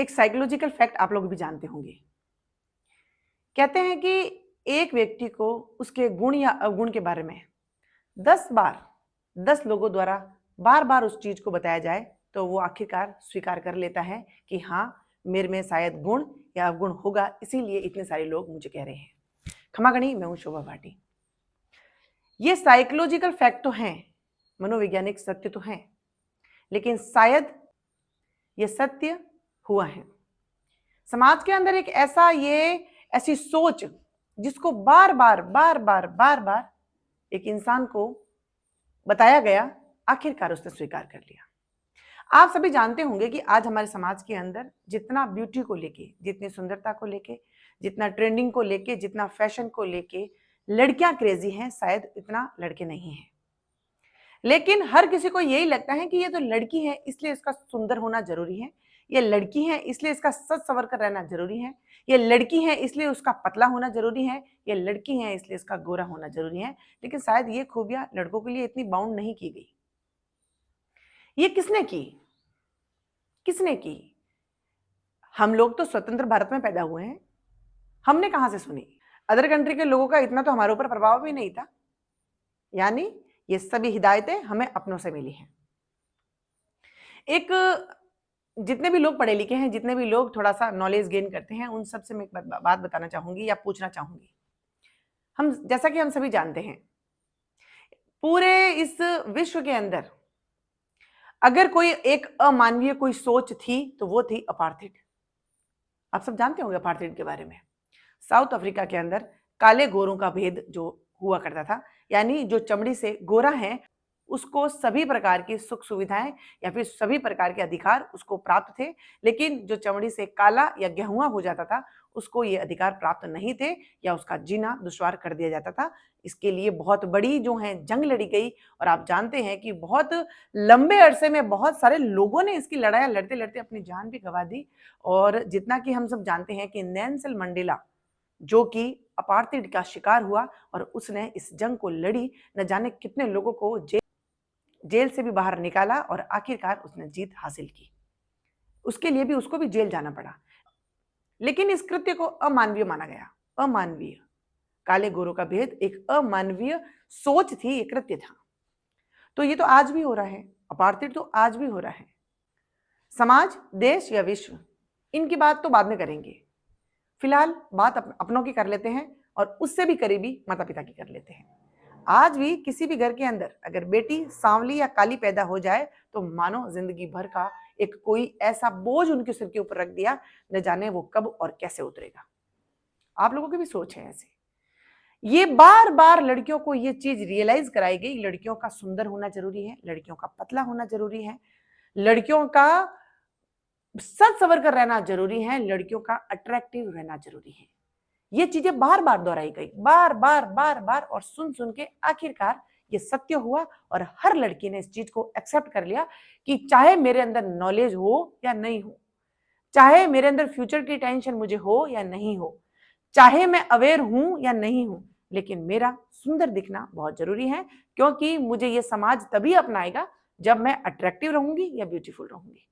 एक psychological fact आप लोग भी जानते होंगे। कहते हैं कि एक व्यक्ति को उसके गुण या अवगुण के बारे में 10 बार 10 लोगों द्वारा बार बार उस चीज को बताया जाए तो वो आखिरकार स्वीकार कर लेता है कि हाँ, मेरे में शायद गुण या अवगुण होगा, इसीलिए इतने सारे लोग मुझे कह रहे हैं। खमागणी, मैं हूं शोभा भाटी। ये साइकोलॉजिकल फैक्ट तो हैं, मनोवैज्ञानिक सत्य तो हैं, लेकिन शायद ये सत्य हुआ है। समाज के अंदर एक ऐसी सोच जिसको बार बार एक इंसान को बताया गया, आखिरकार उसने स्वीकार कर लिया। आप सभी जानते होंगे कि आज हमारे समाज के अंदर जितना ब्यूटी को लेके, जितनी सुंदरता को लेके, जितना ट्रेंडिंग को लेके, जितना फैशन को लेके लड़कियां क्रेजी हैं, शायद इतना लड़के नहीं हैं। लेकिन हर किसी को यही लगता है कि ये तो लड़की है इसलिए इसका सुंदर होना जरूरी है, ये लड़की है इसलिए इसका सज संवर कर रहना जरूरी है, ये लड़की है इसलिए उसका पतला होना जरूरी है, ये लड़की है इसलिए इसका गोरा होना जरूरी है। लेकिन शायद ये खूबियां लड़कों के लिए इतनी बाउंड नहीं की गई। ये किसने की? किसने की? हम लोग तो स्वतंत्र भारत में पैदा हुए हैं, हमने कहां से सुनी? अदर कंट्री के लोगों का इतना तो हमारे ऊपर प्रभाव भी नहीं था। यानी ये सभी हिदायतें हमें अपनों से मिली हैं। एक जितने भी लोग पढ़े लिखे हैं, जितने भी लोग थोड़ा सा नॉलेज गेन करते हैं, उन सब से मैं एक बात बताना चाहूंगी या पूछना चाहूंगी। हम जैसा कि हम सभी जानते हैं, पूरे इस विश्व के अंदर अगर कोई एक अमानवीय कोई सोच थी तो वो थी अपार्थाइड। आप सब जानते होंगे अपार्थाइड के बारे में। साउथ अफ्रीका के अंदर काले गोरों का भेद जो हुआ करता था, यानी जो चमड़ी से गोरा है उसको सभी प्रकार की सुख सुविधाएं या फिर सभी प्रकार के अधिकार उसको प्राप्त थे, लेकिन जो चमड़ी से काला या गेहुआ हो जाता था उसको ये अधिकार प्राप्त नहीं थे या उसका जीना दुश्वार कर दिया जाता था। इसके लिए बहुत बड़ी जो है जंग लड़ी गई और आप जानते हैं कि बहुत लंबे अरसे में बहुत सारे लोगों ने इसकी लड़ाई लड़ते लड़ते अपनी जान भी गंवा दी। और जितना कि हम सब जानते हैं कि नेल्सन मंडेला जो कि अपार्थाइड का शिकार हुआ और उसने इस जंग को लड़ी, न जाने कितने लोगों को जेल से भी बाहर निकाला और आखिरकार उसने जीत हासिल की। उसके लिए भी उसको भी जेल जाना पड़ा, लेकिन इस कृत्य को अमानवीय माना गया। अमानवीय, काले गोरों का भेद एक अमानवीय सोच थी, एक कृत्य था। तो ये तो आज भी हो रहा है, अपार्थाइड तो आज भी हो रहा है। समाज, देश या विश्व, इनकी बात तो बाद में करेंगे। फिलहाल बात अपनों की कर लेते हैं और उससे भी करीबी माता पिता की कर लेते हैं। आज भी किसी भी घर के अंदर अगर बेटी सांवली या काली पैदा हो जाए तो मानो जिंदगी भर का एक कोई ऐसा बोझ उनके सिर के ऊपर रख दिया, न जाने वो कब और कैसे उतरेगा। आप लोगों की भी सोच है ऐसे। ये बार बार लड़कियों को ये चीज रियलाइज कराई गई, लड़कियों का सुंदर होना जरूरी है, लड़कियों का पतला होना जरूरी है, लड़कियों का सज संवर कर रहना जरूरी है, लड़कियों का अट्रैक्टिव रहना जरूरी है। ये चीजें बार बार दोहराई गई, बार बार और सुन सुन के आखिरकार ये सत्य हुआ और हर लड़की ने इस चीज को एक्सेप्ट कर लिया कि चाहे मेरे अंदर नॉलेज हो या नहीं हो, चाहे मेरे अंदर फ्यूचर की टेंशन मुझे हो या नहीं हो, चाहे मैं अवेयर हूं या नहीं हूं, लेकिन मेरा सुंदर दिखना बहुत जरूरी है, क्योंकि मुझे ये समाज तभी अपनाएगा जब मैं अट्रैक्टिव रहूंगी या ब्यूटीफुल रहूंगी।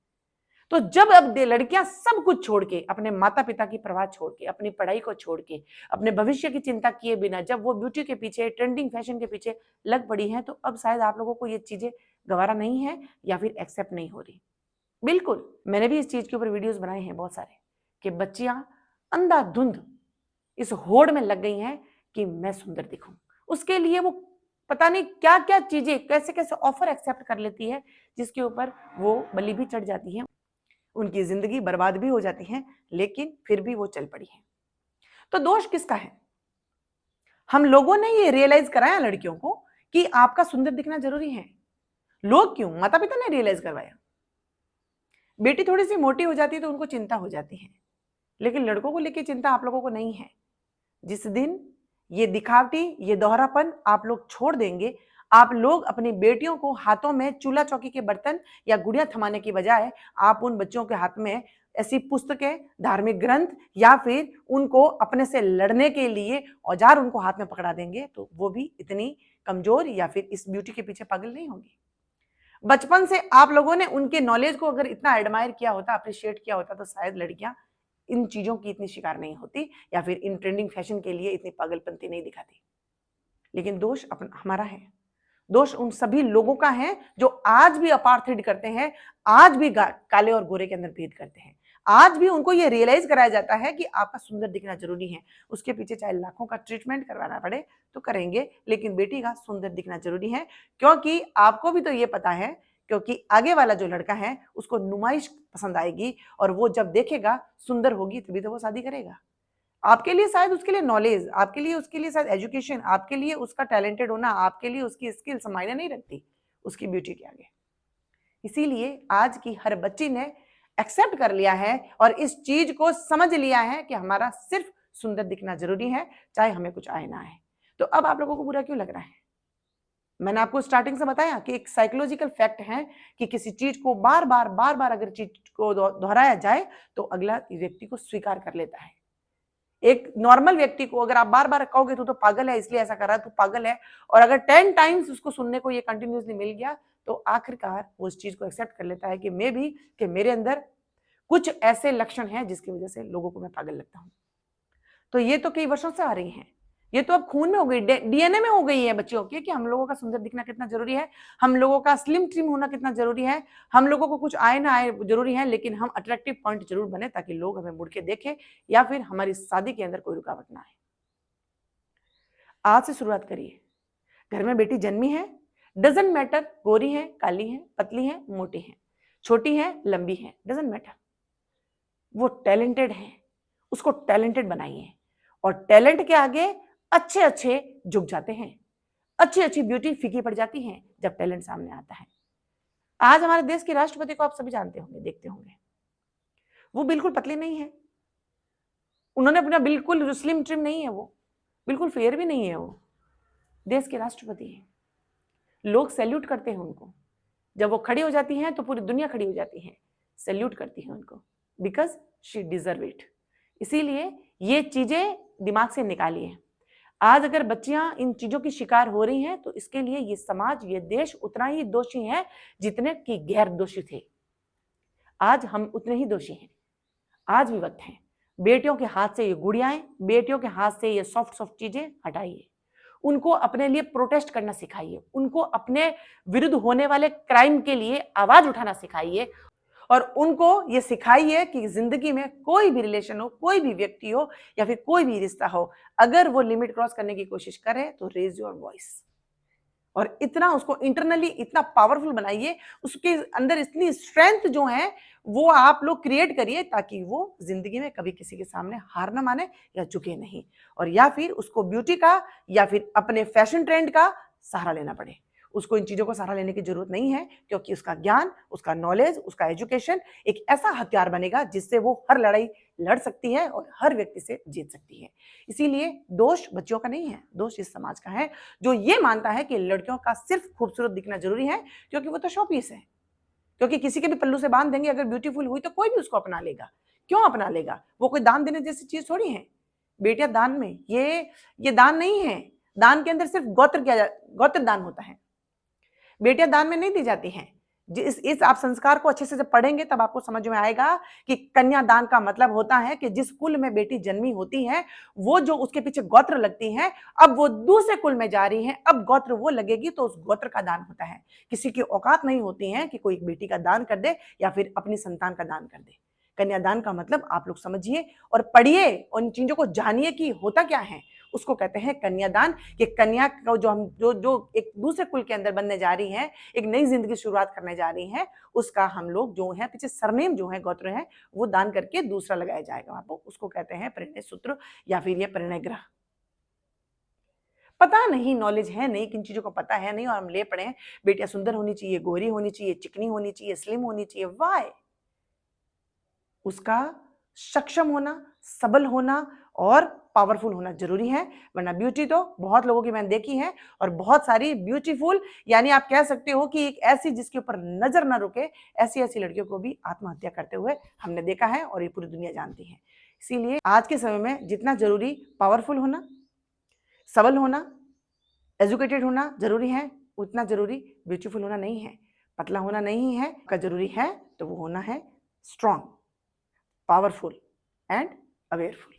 तो जब अब लड़कियां सब कुछ छोड़ के, अपने माता पिता की परवाह छोड़ के, अपनी पढ़ाई को छोड़ के, अपने भविष्य की चिंता किए बिना जब वो ब्यूटी के पीछे, ट्रेंडिंग फैशन के पीछे लग पड़ी हैं, तो अब शायद आप लोगों को ये चीजें गवारा नहीं है या फिर एक्सेप्ट नहीं हो रही। बिल्कुल, मैंने भी इस चीज के ऊपर वीडियोस बनाए हैं बहुत सारे कि बच्चियां अंधाधुंध इस होड़ में लग गई हैं कि मैं सुंदर दिखूं। उसके लिए वो पता नहीं क्या क्या चीजें, कैसे कैसे ऑफर एक्सेप्ट कर लेती है, जिसके ऊपर वो बलि भी चढ़ जाती है, उनकी जिंदगी बर्बाद भी हो जाती है, लेकिन फिर भी वो चल पड़ी है। तो दोष किसका है? हम लोगों ने ये रियलाइज कराया लड़कियों को कि आपका सुंदर दिखना जरूरी है। लोग क्यों? माता पिता ने रियलाइज करवाया। बेटी थोड़ी सी मोटी हो जाती है तो उनको चिंता हो जाती है, लेकिन लड़कों को लेकर चिंता आप लोगों को नहीं है। जिस दिन ये दिखावटी, ये दोहरापन आप लोग छोड़ देंगे, आप लोग अपनी बेटियों को हाथों में चूल्हा चौकी के बर्तन या गुड़िया थमाने की बजाय आप उन बच्चों के हाथ में ऐसी पुस्तकें, धार्मिक ग्रंथ या फिर उनको अपने से लड़ने के लिए औजार उनको हाथ में पकड़ा देंगे, तो वो भी इतनी कमजोर या फिर इस ब्यूटी के पीछे पागल नहीं होगी। बचपन से आप लोगों ने उनके नॉलेज को अगर इतना एडमायर किया होता, अप्रिशिएट किया होता, तो शायद लड़कियां इन चीजों की इतनी शिकार नहीं होती या फिर इन ट्रेंडिंग फैशन के लिए इतनी पागलपंती नहीं दिखाती। लेकिन दोष अपना हमारा है, दोष उन सभी लोगों का है जो आज भी अपार्थाइड करते हैं, आज भी काले और गोरे के अंदर भेद करते हैं। आज भी उनको ये रियलाइज कराया जाता है कि आपका सुंदर दिखना जरूरी है, उसके पीछे चाहे लाखों का ट्रीटमेंट करवाना पड़े तो करेंगे, लेकिन बेटी का सुंदर दिखना जरूरी है। क्योंकि आपको भी तो ये पता है, क्योंकि आगे वाला जो लड़का है उसको नुमाइश पसंद आएगी और वो जब देखेगा सुंदर होगी तभी तो वो शादी करेगा। आपके लिए शायद उसके लिए नॉलेज, आपके लिए उसके लिए शायद एजुकेशन, आपके लिए उसका टैलेंटेड होना, आपके लिए उसकी स्किल्स मायने नहीं रखती उसकी ब्यूटी के आगे। इसीलिए आज की हर बच्ची ने एक्सेप्ट कर लिया है और इस चीज को समझ लिया है कि हमारा सिर्फ सुंदर दिखना जरूरी है, चाहे हमें कुछ आए ना आए। तो अब आप लोगों को बुरा क्यों लग रहा है? मैंने आपको स्टार्टिंग से बताया कि एक साइकोलॉजिकल फैक्ट है कि किसी चीज को बार बार अगर चीज को दोहराया जाए तो अगला व्यक्ति को स्वीकार कर लेता है। एक नॉर्मल व्यक्ति को अगर आप बार बार कहोगे तो पागल है इसलिए ऐसा कर रहा है, तू पागल है, और अगर 10 टाइम्स उसको सुनने को ये कंटिन्यूसली मिल गया तो आखिरकार वो उस चीज को एक्सेप्ट कर लेता है कि मे भी कि मेरे अंदर कुछ ऐसे लक्षण हैं जिसकी वजह से लोगों को मैं पागल लगता हूं। तो ये तो कई वर्षों से आ रही हैं, ये तो अब खून में हो गई, डीएनए में हो गई है बच्चों के कि हम लोगों का सुंदर दिखना कितना जरूरी है, हम लोगों का स्लिम ट्रिम होना कितना जरूरी है, हम लोगों को कुछ आए ना आए जरूरी है, लेकिन हम अट्रैक्टिव पॉइंट जरूर बने ताकि लोग हमें मुड़ के देखें या फिर हमारी शादी के अंदर कोई रुकावट ना आए। आज से शुरुआत करिए। घर में बेटी जन्मी है, डजंट मैटर गोरी है, काली है, पतली है, मोटी है, छोटी है, लंबी है, डजंट मैटर, वो टैलेंटेड है, उसको टैलेंटेड बनाइए। और टैलेंट के आगे अच्छे अच्छे झुक जाते हैं, अच्छी अच्छी ब्यूटी फीकी पड़ जाती है जब टैलेंट सामने आता है। आज हमारे देश के राष्ट्रपति को आप सभी जानते होंगे, देखते होंगे, वो बिल्कुल पतले नहीं है, उन्होंने अपना बिल्कुल स्लिम ट्रिम नहीं है, वो बिल्कुल फेयर भी नहीं है, वो देश के राष्ट्रपति हैं। लोग सैल्यूट करते हैं उनको, जब वो खड़ी हो जाती हैं तो पूरी दुनिया खड़ी हो जाती है, सैल्यूट करती है उनको, बिकॉज शी डिजर्व इट। इसीलिए ये चीजें दिमाग से निकालिए। आज अगर बच्चियां इन चीजों की शिकार हो रही हैं तो इसके लिए ये समाज, ये देश उतना ही दोषी है जितने कि गैर दोषी थे। आज हम उतने ही दोषी हैं, आज भी वक्त है। बेटियों के हाथ से ये गुड़ियाएं, बेटियों के हाथ से ये सॉफ्ट चीजें हटाइए, उनको अपने लिए प्रोटेस्ट करना सिखाइए, उनको अपने विरुद्ध होने वाले क्राइम के लिए आवाज उठाना सिखाइए और उनको ये सिखाइए कि जिंदगी में कोई भी रिलेशन हो, कोई भी व्यक्ति हो या फिर कोई भी रिश्ता हो, अगर वो लिमिट क्रॉस करने की कोशिश करे तो रेज योर वॉइस, और इतना उसको इंटरनली इतना पावरफुल बनाइए, उसके अंदर इतनी स्ट्रेंथ जो है वो आप लोग क्रिएट करिए ताकि वो जिंदगी में कभी किसी के सामने हार ना माने या झुके नहीं, और या फिर उसको ब्यूटी का या फिर अपने फैशन ट्रेंड का सहारा लेना पड़े। उसको इन चीजों को सहारा लेने की जरूरत नहीं है, क्योंकि उसका ज्ञान, उसका नॉलेज, उसका एजुकेशन एक ऐसा हथियार बनेगा जिससे वो हर लड़ाई लड़ सकती है और हर व्यक्ति से जीत सकती है। इसीलिए दोष बच्चियों का नहीं है, दोष इस समाज का है जो ये मानता है कि लड़कियों का सिर्फ खूबसूरत दिखना जरूरी है, क्योंकि वो तो शोपीस है, क्योंकि किसी के भी पल्लू से बांध देंगे, अगर ब्यूटीफुल हुई तो कोई भी उसको अपना लेगा। क्यों अपना लेगा? वो कोई दान देने जैसी चीज थोड़ी है। बेटियां दान में, ये दान नहीं है, दान के अंदर सिर्फ गोत्र दान होता है, बेटियां दान में नहीं दी जाती हैं। इस आप संस्कार को अच्छे से जब पढ़ेंगे तब आपको समझ में आएगा कि कन्यादान का मतलब होता है कि जिस कुल में बेटी जन्मी होती है, वो जो उसके पीछे गोत्र लगती है, अब वो दूसरे कुल में जा रही है, अब गोत्र वो लगेगी तो उस गोत्र का दान होता है। किसी की औकात नहीं होती है कि कोई एक बेटी का दान कर दे या फिर अपनी संतान का दान कर दे। कन्यादान का मतलब आप लोग समझिए और पढ़िए, उन चीजों को जानिए कि होता क्या है। उसको कहते हैं कन्यादान, कि कन्या को जो हम जो एक दूसरे कुल के अंदर बनने जा रही है, एक नई जिंदगी शुरुआत करने जा रही है, उसका हम लोग जो है पीछे सरनेम जो है, गोत्र है, वो दान करके दूसरा लगाया जाएगा वहां पर। उसको कहते हैं परिणय सूत्र या फिर ये परिणय ग्रह। पता नहीं, नॉलेज है नहीं, किन चीजों को पता है नहीं, और हम ले पड़े हैं बेटियां सुंदर होनी चाहिए, गोरी होनी चाहिए, चिकनी होनी चाहिए, स्लिम होनी चाहिए। वाई? उसका सक्षम होना, सबल होना और पावरफुल होना जरूरी है, वरना ब्यूटी तो बहुत लोगों की मैंने देखी है, और बहुत सारी ब्यूटीफुल, यानी आप कह सकते हो कि एक ऐसी जिसके ऊपर नजर ना रुके, ऐसी लड़कियों को भी आत्महत्या करते हुए हमने देखा है और ये पूरी दुनिया जानती है। इसीलिए आज के समय में जितना जरूरी पावरफुल होना, सबल होना, एजुकेटेड होना जरूरी है, उतना जरूरी ब्यूटीफुल होना नहीं है। पतला होना नहीं है का जरूरी है, तो वो होना है स्ट्रांग, पावरफुल एंड अवेयरफुल।